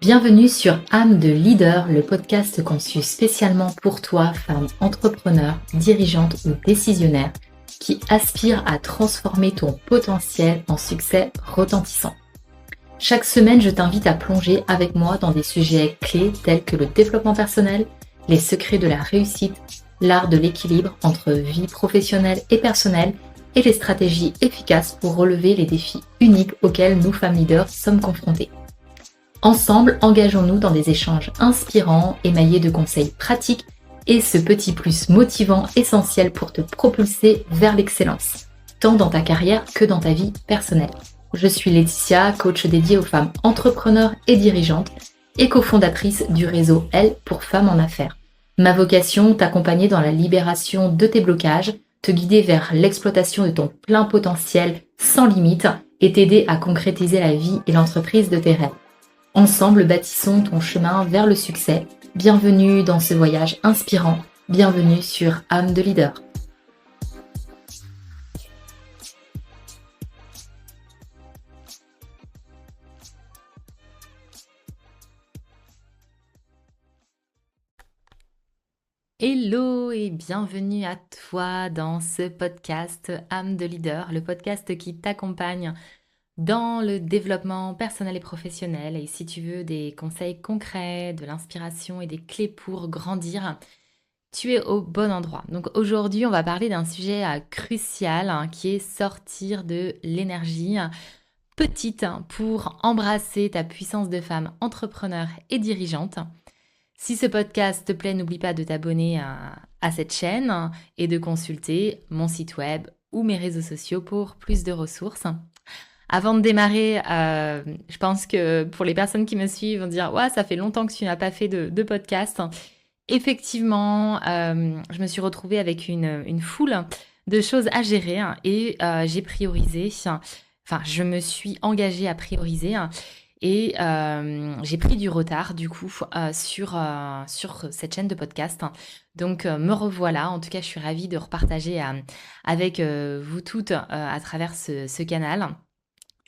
Bienvenue sur Âme de Leader, le podcast conçu spécialement pour toi, femme entrepreneur, dirigeante ou décisionnaire, qui aspire à transformer ton potentiel en succès retentissant. Chaque semaine, je t'invite à plonger avec moi dans des sujets clés tels que le développement personnel, les secrets de la réussite, l'art de l'équilibre entre vie professionnelle et personnelle et les stratégies efficaces pour relever les défis uniques auxquels nous, femmes leaders, sommes confrontées. Ensemble, engageons-nous dans des échanges inspirants, émaillés de conseils pratiques et ce petit plus motivant essentiel pour te propulser vers l'excellence, tant dans ta carrière que dans ta vie personnelle. Je suis Laetitia, coach dédiée aux femmes entrepreneurs et dirigeantes et cofondatrice du réseau Elle pour femmes en affaires. Ma vocation, t'accompagner dans la libération de tes blocages, te guider vers l'exploitation de ton plein potentiel sans limite et t'aider à concrétiser la vie et l'entreprise de tes rêves. Ensemble, bâtissons ton chemin vers le succès. Bienvenue dans ce voyage inspirant. Bienvenue sur Âme de Leader. Hello et bienvenue à toi dans ce podcast Âme de Leader, le podcast qui t'accompagne dans le développement personnel et professionnel. Et si tu veux des conseils concrets, de l'inspiration et des clés pour grandir, tu es au bon endroit. Donc aujourd'hui, on va parler d'un sujet crucial qui est sortir de l'énergie petite pour embrasser ta puissance de femme entrepreneur et dirigeante. Si ce podcast te plaît, n'oublie pas de t'abonner à cette chaîne et de consulter mon site web ou mes réseaux sociaux pour plus de ressources. Avant de démarrer, je pense que pour les personnes qui me suivent vont dire « Ouais, ça fait longtemps que tu n'as pas fait de podcast ». Effectivement, je me suis retrouvée avec une foule de choses à gérer et j'ai priorisé, enfin je me suis engagée à prioriser et j'ai pris du retard du coup sur cette chaîne de podcast. Donc me revoilà, en tout cas je suis ravie de repartager avec vous toutes à travers ce canal.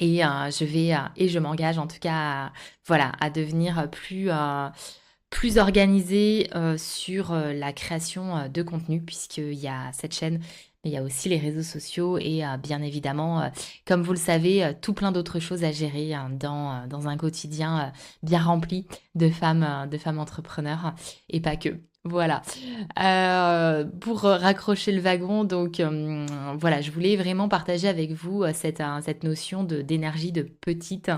Et je m'engage en tout cas à devenir plus organisée sur la création de contenu, puisqu'il y a cette chaîne, mais il y a aussi les réseaux sociaux et bien évidemment, comme vous le savez, tout plein d'autres choses à gérer dans un quotidien bien rempli de femmes entrepreneurs et pas que. Voilà. Pour raccrocher le wagon, donc voilà, je voulais vraiment partager avec vous cette notion d'énergie de petite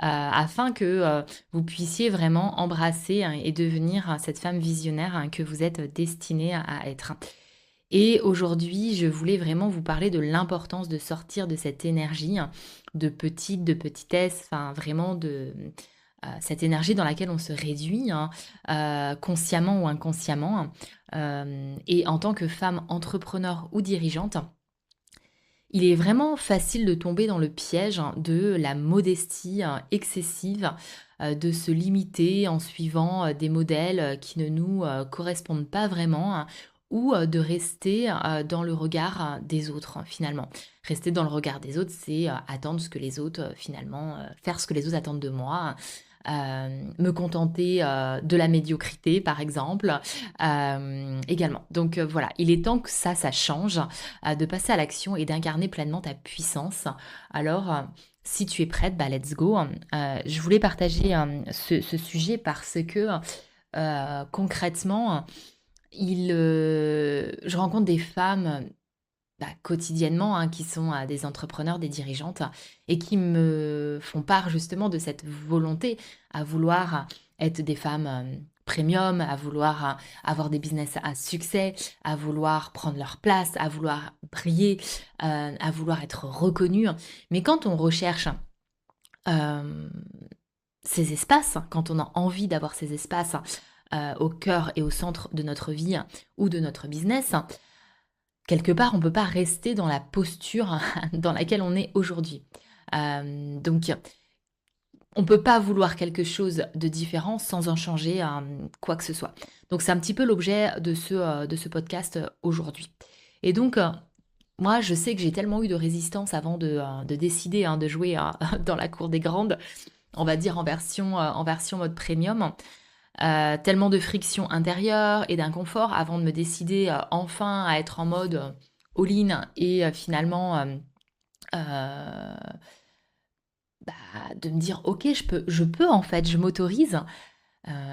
afin que vous puissiez vraiment embrasser et devenir cette femme visionnaire que vous êtes destinée à être. Et aujourd'hui, je voulais vraiment vous parler de l'importance de sortir de cette énergie de petite, de petitesse, enfin vraiment de cette énergie dans laquelle on se réduit, consciemment ou inconsciemment. Et en tant que femme entrepreneur ou dirigeante, il est vraiment facile de tomber dans le piège de la modestie excessive, de se limiter en suivant des modèles qui ne nous correspondent pas vraiment, ou de rester dans le regard des autres finalement. Rester dans le regard des autres, c'est attendre ce que les autres finalement, faire ce que les autres attendent de moi. Me contenter de la médiocrité par exemple également. Donc voilà, il est temps que ça change, de passer à l'action et d'incarner pleinement ta puissance. Alors si tu es prête, let's go. Je voulais partager ce sujet parce que concrètement, je rencontre des femmes quotidiennement qui sont des entrepreneurs, des dirigeantes et qui me font part justement de cette volonté à vouloir être des femmes premium, à vouloir avoir des business à succès, à vouloir prendre leur place, à vouloir briller, à vouloir être reconnues. Mais quand on recherche ces espaces, quand on a envie d'avoir ces espaces au cœur et au centre de notre vie ou de notre business, quelque part, on ne peut pas rester dans la posture dans laquelle on est aujourd'hui. Donc, on ne peut pas vouloir quelque chose de différent sans en changer quoi que ce soit. Donc, c'est un petit peu l'objet de ce podcast aujourd'hui. Et donc, moi, je sais que j'ai tellement eu de résistance avant de décider de jouer dans la cour des grandes on va dire en version mode premium. Tellement de friction intérieure et d'inconfort avant de me décider enfin à être en mode all-in et finalement de me dire ok je peux en fait, je m'autorise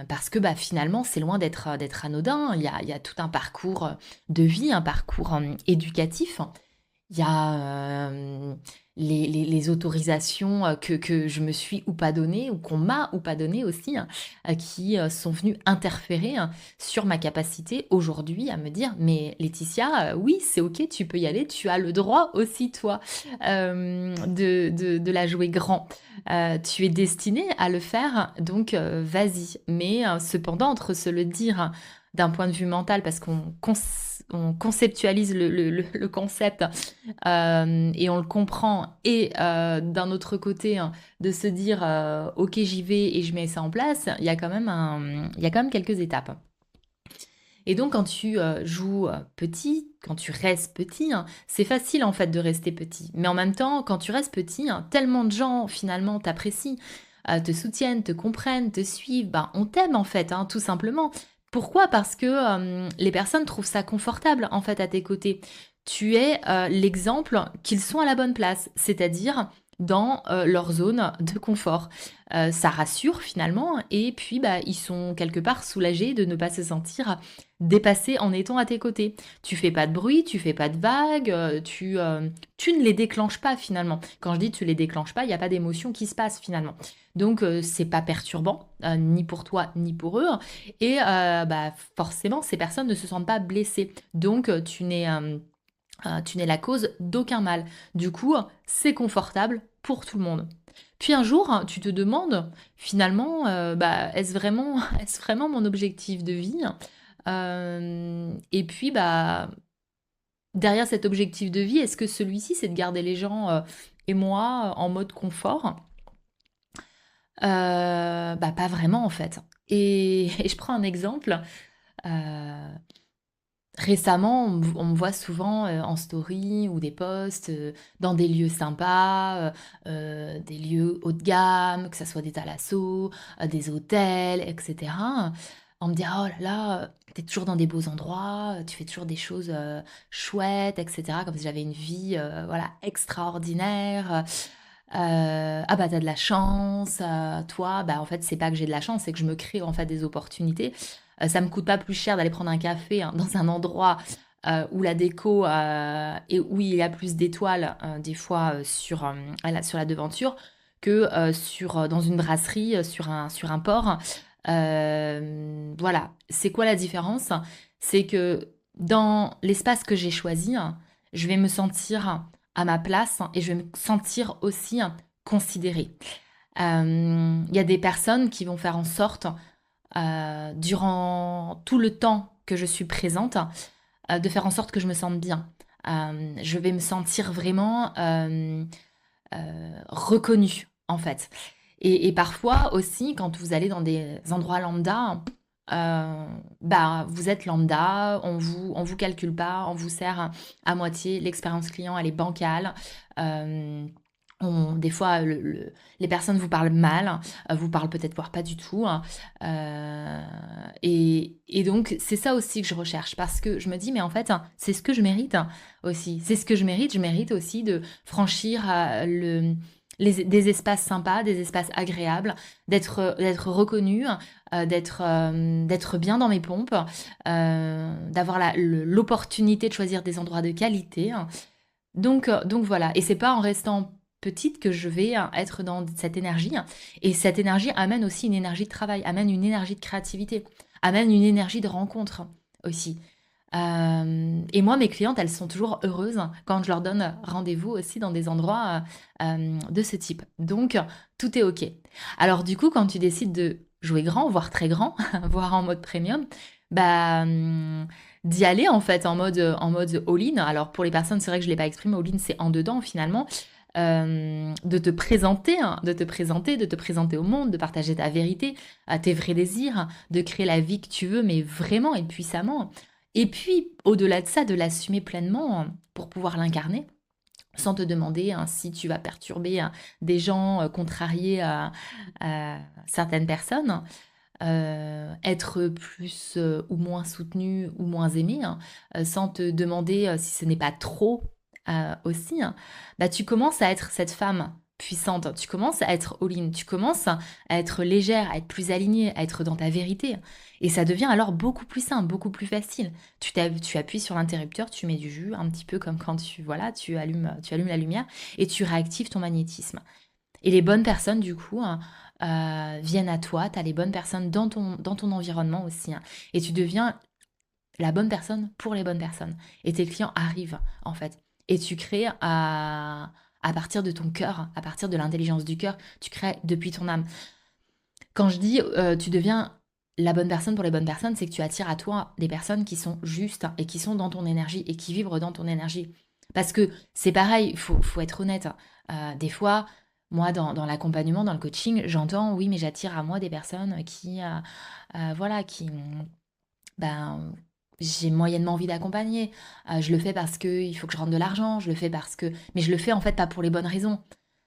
parce que finalement c'est loin d'être anodin. Il y a tout un parcours de vie, un parcours éducatif. Il y a les autorisations que je me suis ou pas données, ou qu'on m'a ou pas données aussi, hein, qui sont venues interférer sur ma capacité aujourd'hui à me dire, mais Laetitia, oui, c'est ok, tu peux y aller, tu as le droit aussi, toi, de la jouer grand. Tu es destinée à le faire, donc vas-y. Mais cependant, entre se le dire d'un point de vue mental, parce on conceptualise le concept et on le comprend. Et d'un autre côté, hein, de se dire ok j'y vais et je mets ça en place, il y a quand même quelques étapes. Et donc quand tu joues petit, quand tu restes petit, hein, c'est facile en fait de rester petit. Mais en même temps, quand tu restes petit, hein, tellement de gens finalement t'apprécient, te soutiennent, te comprennent, te suivent, on t'aime en fait, hein, tout simplement. Pourquoi? Parce que les personnes trouvent ça confortable en fait à tes côtés. Tu es l'exemple qu'ils sont à la bonne place, c'est-à-dire dans leur zone de confort. Ça rassure finalement et puis ils sont quelque part soulagés de ne pas se sentir dépassés en étant à tes côtés. Tu fais pas de bruit, tu fais pas de vagues, tu ne les déclenches pas finalement. Quand je dis tu les déclenches pas, il n'y a pas d'émotion qui se passe finalement. Donc c'est pas perturbant, ni pour toi ni pour eux. Et forcément, ces personnes ne se sentent pas blessées. Donc tu n'es la cause d'aucun mal. Du coup, c'est confortable pour tout le monde. Puis un jour, tu te demandes, finalement, est-ce vraiment, est-ce vraiment mon objectif de vie? Et puis, derrière cet objectif de vie, est-ce que celui-ci, c'est de garder les gens et moi en mode confort? Pas vraiment, en fait. Et je prends un exemple. Euh, Récemment, on me voit souvent en story ou des posts dans des lieux sympas, des lieux haut de gamme, que ce soit des thalassos, des hôtels, etc. On me dit oh là là, t'es toujours dans des beaux endroits, tu fais toujours des choses chouettes, etc. Comme si j'avais une vie voilà, extraordinaire. Ah bah t'as de la chance, toi, en fait c'est pas que j'ai de la chance, c'est que je me crée en fait des opportunités. Ça me coûte pas plus cher d'aller prendre un café hein, dans un endroit où la déco et où il y a plus d'étoiles des fois sur la devanture que dans une brasserie sur un port. Voilà, c'est quoi la différence? C'est que dans l'espace que j'ai choisi, je vais me sentir à ma place et je vais me sentir aussi considérée. Il y a des personnes qui vont faire en sorte, durant tout le temps que je suis présente, de faire en sorte que je me sente bien. Je vais me sentir vraiment reconnue, en fait. Et parfois aussi, quand vous allez dans des endroits lambda, vous êtes lambda, on vous calcule pas, on vous sert à moitié, l'expérience client, elle est bancale. Euh, des fois, les personnes vous parlent mal, vous parlent peut-être voire pas du tout, hein. Et donc, c'est ça aussi que je recherche parce que je me dis, mais en fait, c'est ce que je mérite aussi. C'est ce que je mérite. Je mérite aussi de franchir des espaces sympas, des espaces agréables, d'être reconnue, d'être bien dans mes pompes, d'avoir l'opportunité de choisir des endroits de qualité. Donc voilà, et c'est pas en restant petite que je vais être dans cette énergie. Et cette énergie amène aussi une énergie de travail, amène une énergie de créativité, amène une énergie de rencontre aussi. Et moi, mes clientes, elles sont toujours heureuses quand je leur donne rendez-vous aussi dans des endroits de ce type. Donc, tout est OK. Alors, du coup, quand tu décides de jouer grand, voire très grand, voire en mode premium, bah, d'y aller en fait en mode all-in. Alors, pour les personnes, c'est vrai que je ne l'ai pas exprimé, all-in, c'est en dedans finalement. De te présenter, hein, de te présenter au monde, de partager ta vérité, tes vrais désirs, de créer la vie que tu veux, mais vraiment et puissamment. Et puis, au-delà de ça, de l'assumer pleinement pour pouvoir l'incarner. sans te demander si tu vas perturber des gens, contrarier certaines personnes, être plus ou moins soutenu ou moins aimé, sans te demander si ce n'est pas trop aussi, bah, tu commences à être cette femme puissante, tu commences à être all-in, tu commences à être légère, à être plus alignée, à être dans ta vérité. Et ça devient alors beaucoup plus simple, beaucoup plus facile. Tu appuies sur l'interrupteur, tu mets du jus, un petit peu comme quand voilà, tu allumes la lumière et tu réactives ton magnétisme. Et les bonnes personnes, du coup, viennent à toi. Tu as les bonnes personnes dans ton environnement aussi, hein. Et tu deviens la bonne personne pour les bonnes personnes. Et tes clients arrivent, en fait. Et tu crées à partir de ton cœur, à partir de l'intelligence du cœur, tu crées depuis ton âme. Quand je dis tu deviens la bonne personne pour les bonnes personnes, c'est que tu attires à toi des personnes qui sont justes et qui sont dans ton énergie et qui vibrent dans ton énergie. Parce que c'est pareil, il faut être honnête. Des fois, moi, dans l'accompagnement, dans le coaching, j'entends, oui, mais j'attire à moi des personnes voilà, ben, j'ai moyennement envie d'accompagner. Je le fais parce qu'il faut que je rentre de l'argent, je le fais parce que... Mais je le fais en fait pas pour les bonnes raisons.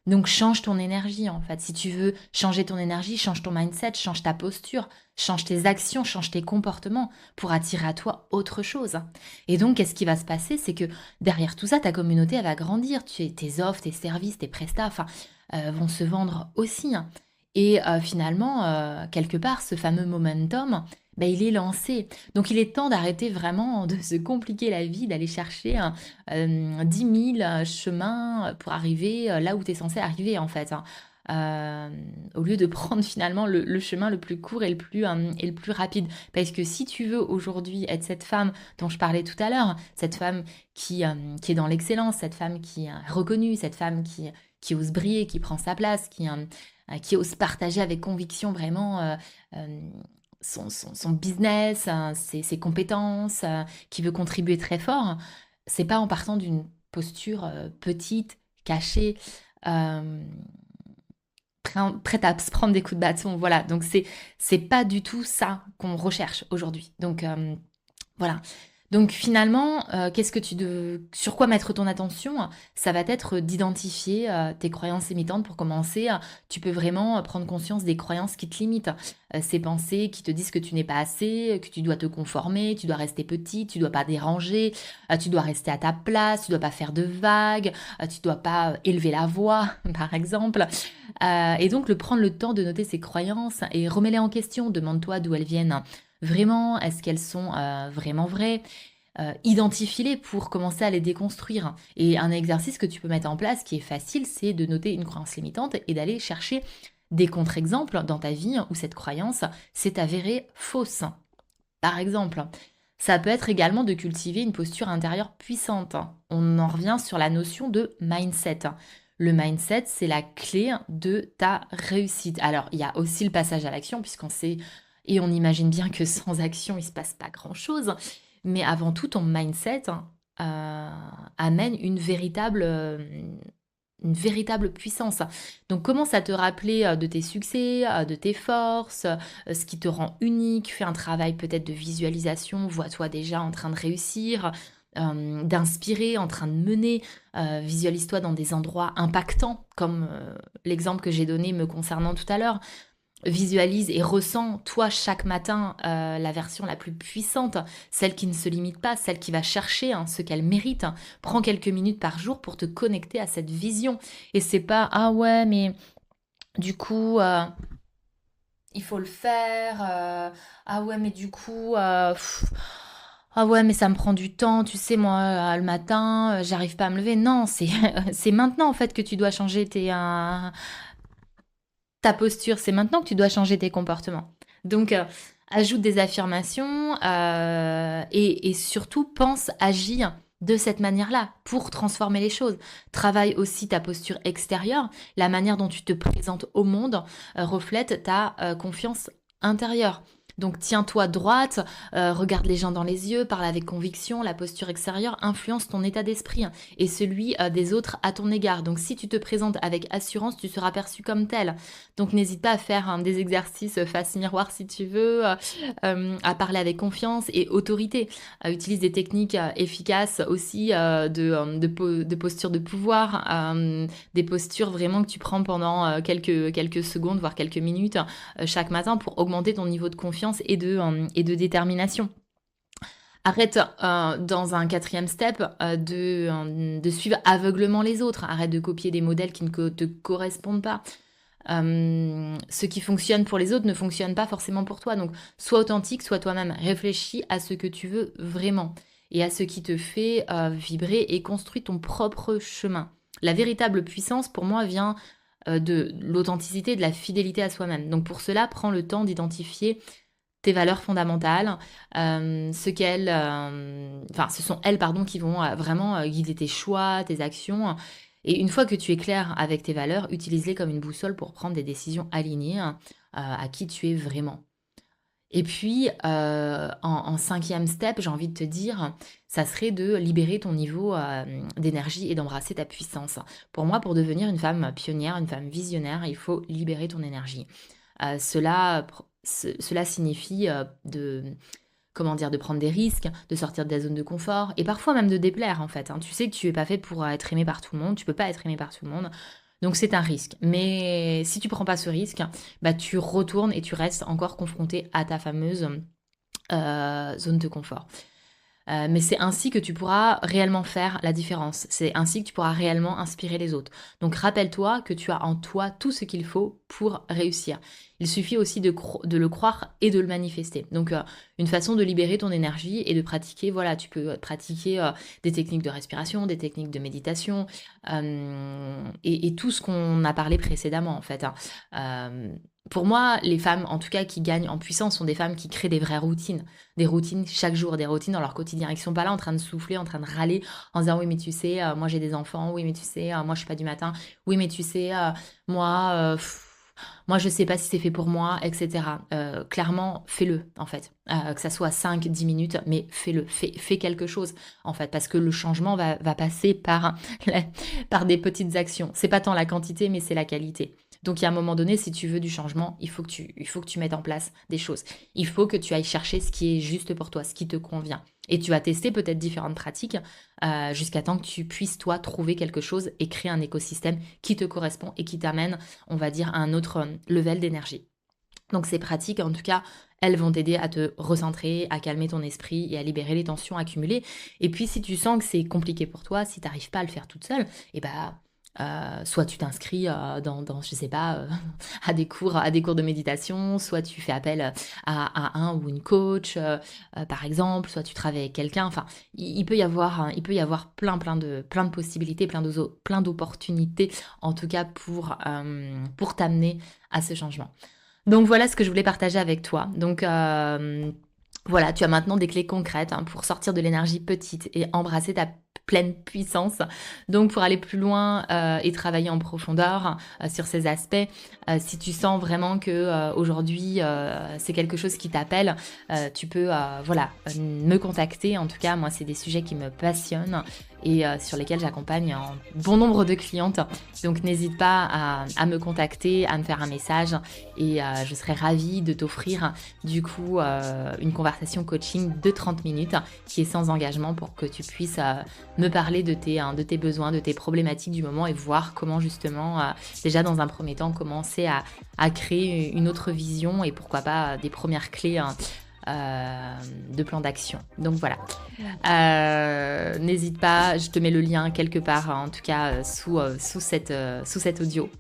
Donc change ton énergie en fait. Si tu veux changer ton énergie, change ton mindset, change ta posture, change tes actions, change tes comportements pour attirer à toi autre chose. Et donc qu'est-ce qui va se passer? C'est que derrière tout ça, ta communauté elle va grandir. Tes offres, tes services, tes prestats vont se vendre aussi, hein. Et finalement, quelque part, ce fameux momentum, ben, il est lancé. Donc il est temps d'arrêter vraiment de se compliquer la vie, d'aller chercher 10 000 chemins pour arriver là où tu es censé arriver en fait, hein. Au lieu de prendre finalement le chemin le plus court et le plus rapide. Parce que si tu veux aujourd'hui être cette femme dont je parlais tout à l'heure, cette femme qui est dans l'excellence, cette femme qui est reconnue, cette femme qui ose briller, qui prend sa place, qui ose partager avec conviction vraiment euh, son business, ses compétences, qui veut contribuer très fort, c'est pas en partant d'une posture petite, cachée, euh, prête à se prendre des coups de bâton. Voilà, donc c'est pas du tout ça qu'on recherche aujourd'hui. Donc voilà. Donc finalement, sur quoi mettre ton attention? Ça va être d'identifier tes croyances limitantes pour commencer. Tu peux vraiment prendre conscience des croyances qui te limitent. Ces pensées qui te disent que tu n'es pas assez, que tu dois te conformer, tu dois rester petit, tu dois pas déranger, tu dois rester à ta place, tu dois pas faire de vagues, tu dois pas élever la voix, par exemple. Et donc, prendre le temps de noter ces croyances et remets-les en question. Demande-toi d'où elles viennent vraiment. Est-ce qu'elles sont vraiment vraies? Identifie-les pour commencer à les déconstruire. Et un exercice que tu peux mettre en place qui est facile, c'est de noter une croyance limitante et d'aller chercher des contre-exemples dans ta vie où cette croyance s'est avérée fausse. Par exemple, ça peut être également de cultiver une posture intérieure puissante. On en revient sur la notion de mindset. Le mindset, c'est la clé de ta réussite. Alors, il y a aussi le passage à l'action, puisqu'on sait et on imagine bien que sans action, il ne se passe pas grand-chose. Mais avant tout, ton mindset amène une véritable puissance. Donc commence à te rappeler de tes succès, de tes forces, ce qui te rend unique. Fais un travail peut-être de visualisation. Vois-toi déjà en train de réussir, d'inspirer, en train de mener. Visualise-toi dans des endroits impactants, comme l'exemple que j'ai donné me concernant tout à l'heure. Visualise et ressens, toi, chaque matin, la version la plus puissante, celle qui ne se limite pas, celle qui va chercher ce qu'elle mérite. Prends quelques minutes par jour pour te connecter à cette vision. Et c'est pas, ah ouais, mais du coup, il faut le faire. Ah ouais, mais du coup, ah ouais, mais ça me prend du temps. Tu sais, moi, le matin, j'arrive pas à me lever. Non, c'est c'est maintenant, en fait, que tu dois changer ta posture, c'est maintenant que tu dois changer tes comportements. Donc, ajoute des affirmations et surtout pense agir de cette manière-là pour transformer les choses. Travaille aussi ta posture extérieure, la manière dont tu te présentes au monde reflète ta confiance intérieure. Donc tiens-toi droite, regarde les gens dans les yeux, parle avec conviction, la posture extérieure influence ton état d'esprit et celui des autres à ton égard. Donc si tu te présentes avec assurance, tu seras perçu comme tel. Donc n'hésite pas à faire des exercices face miroir si tu veux, à parler avec confiance et autorité. Utilise des techniques efficaces aussi de posture de pouvoir, des postures vraiment que tu prends pendant quelques secondes, voire quelques minutes chaque matin pour augmenter ton niveau de confiance et de détermination. Arrête dans un quatrième step de suivre aveuglement les autres. Arrête de copier des modèles qui ne te correspondent pas. Ce qui fonctionne pour les autres ne fonctionne pas forcément pour toi. Donc, sois authentique, sois toi-même. Réfléchis à ce que tu veux vraiment et à ce qui te fait vibrer et construis ton propre chemin. La véritable puissance, pour moi, vient de l'authenticité, de la fidélité à soi-même. Donc, pour cela, prends le temps d'identifier tes valeurs fondamentales, ce sont elles pardon, qui vont vraiment guider tes choix, tes actions. Et une fois que tu es clair avec tes valeurs, utilise-les comme une boussole pour prendre des décisions alignées à qui tu es vraiment. Et puis, en cinquième step, j'ai envie de te dire, ça serait de libérer ton niveau d'énergie et d'embrasser ta puissance. Pour moi, pour devenir une femme pionnière, une femme visionnaire, il faut libérer ton énergie. Cela signifie de prendre des risques, de sortir de la zone de confort et parfois même de déplaire en fait. Tu sais que tu es pas fait pour être aimé par tout le monde, tu peux pas être aimé par tout le monde. Donc c'est un risque. Mais si tu prends pas ce risque, bah tu retournes et tu restes encore confronté à ta fameuse zone de confort. Mais c'est ainsi que tu pourras réellement faire la différence. C'est ainsi que tu pourras réellement inspirer les autres. Donc rappelle-toi que tu as en toi tout ce qu'il faut pour réussir. Il suffit aussi de le croire et de le manifester. Donc une façon de libérer ton énergie et de pratiquer, voilà, tu peux pratiquer des techniques de respiration, des techniques de méditation et tout ce qu'on a parlé précédemment en fait. Pour moi, les femmes, en tout cas, qui gagnent en puissance, sont des femmes qui créent des vraies routines. Des routines chaque jour, des routines dans leur quotidien. Ils ne sont pas là en train de souffler, en train de râler, en disant oui, mais tu sais, moi j'ai des enfants, oui, mais tu sais, moi je suis pas du matin, oui, mais tu sais, moi je sais pas si c'est fait pour moi, etc. Clairement, fais-le, en fait. Que ça soit 5, 10 minutes, mais fais-le, fais quelque chose, en fait, parce que le changement va passer par des petites actions. C'est pas tant la quantité, mais c'est la qualité. Donc, il y a un moment donné, si tu veux du changement, il faut que tu mettes en place des choses. Il faut que tu ailles chercher ce qui est juste pour toi, ce qui te convient. Et tu vas tester peut-être différentes pratiques jusqu'à temps que tu puisses, toi, trouver quelque chose et créer un écosystème qui te correspond et qui t'amène, on va dire, à un autre level d'énergie. Donc, ces pratiques, en tout cas, elles vont t'aider à te recentrer, à calmer ton esprit et à libérer les tensions accumulées. Et puis, si tu sens que c'est compliqué pour toi, si tu n'arrives pas à le faire toute seule, et bah soit tu t'inscris je sais pas, à des cours de méditation, soit tu fais appel à un ou une coach, par exemple, soit tu travailles avec quelqu'un. Enfin, il peut y avoir plein de possibilités, plein d'opportunités, en tout cas pour t'amener à ce changement. Donc voilà ce que je voulais partager avec toi. Donc voilà, tu as maintenant des clés concrètes pour sortir de l'énergie petite et embrasser ta pleine puissance. Donc pour aller plus loin et travailler en profondeur sur ces aspects, si tu sens vraiment que aujourd'hui c'est quelque chose qui t'appelle, tu peux me contacter. En tout cas, moi c'est des sujets qui me passionnent et sur lesquels j'accompagne un bon nombre de clientes. Donc n'hésite pas à me contacter, à me faire un message et je serai ravie de t'offrir du coup une conversation coaching de 30 minutes qui est sans engagement pour que tu puisses me parler de tes besoins, de tes problématiques du moment et voir comment justement, déjà dans un premier temps, commencer à créer une autre vision et pourquoi pas des premières clés de plan d'action. Donc voilà. N'hésite pas, je te mets le lien quelque part, en tout cas sous cet audio.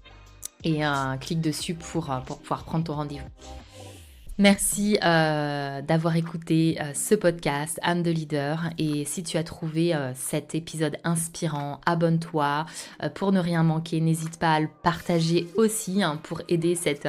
Et clique dessus pour pouvoir prendre ton rendez-vous. Merci d'avoir écouté ce podcast Âme de leader et si tu as trouvé cet épisode inspirant, abonne-toi pour ne rien manquer. N'hésite pas à le partager aussi pour aider cette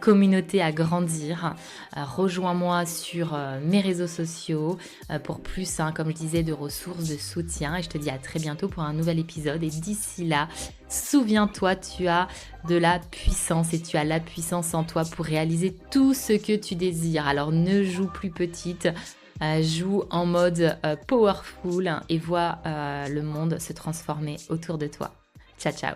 communauté à grandir. Rejoins-moi sur mes réseaux sociaux pour plus, comme je disais, de ressources, de soutien et je te dis à très bientôt pour un nouvel épisode et d'ici là, Souviens-toi, tu as de la puissance et tu as la puissance en toi pour réaliser tout ce que tu désires. Alors ne joue plus petite, joue en mode powerful et vois le monde se transformer autour de toi. Ciao ciao.